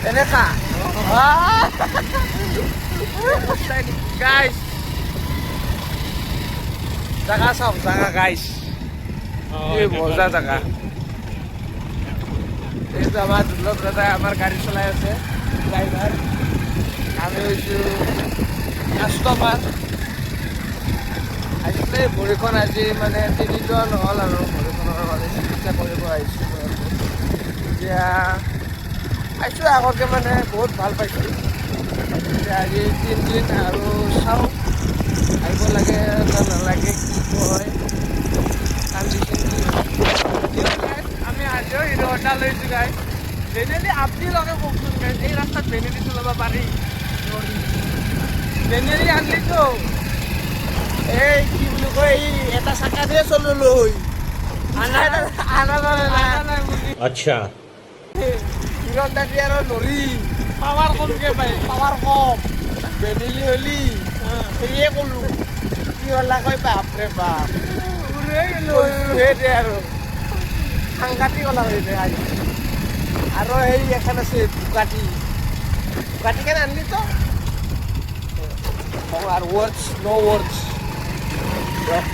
এনেকা গাইছ জাগা চাওক জাগা গাইছ এই মজা জাগা এইটো আমাৰ দুৰ্লভ দাদাই আমাৰ গাড়ী চলাই আছে ড্ৰাইভাৰ আমি হৈছোঁ কাষ্টমাৰ আহিছিলে ভৰিখন আজি মানে তিনিজন নহ'ল আৰু ভৰিখনৰ কাৰণে চিকিৎসা কৰিব আহিছোঁ এতিয়া আহিছোঁ আগতকৈ মানে বহুত ভাল পাইছোঁ এতিয়া আজি 3 দিন আৰু চাওঁ আহিব লাগে না নালাগে কি কয় কণ্ডিশ্যন কি আমি আজিও হিৰো হণ্ডা লৈছোঁ গাইজ জেনেৰেলি আপুনি লগে কওকচোন গাইজ এই ৰাস্তাত জেনেৰেলি চলাব পাৰি জেনেৰেলি আনলিতো এই কি বুলি কয় এই এটা চাকা দিয়ে চলিলোঁ अच्छा হিৰো হণ্ডা দিয়ে আৰু নৰি পাৱাৰ কমকৈ পায় পাৱাৰ কম বেনেলি হলি সেয়ে ক'লোঁ কি হ'লা কয় বাপৰে বাপ সেইটোৱে আৰু সাংঘাতিক ওলা হৈছে আজি আৰু সেই এখন আছে বুগাটিখন আনলি তো আৰু ৱৰ্ডছ ন' ৱৰ্ডছ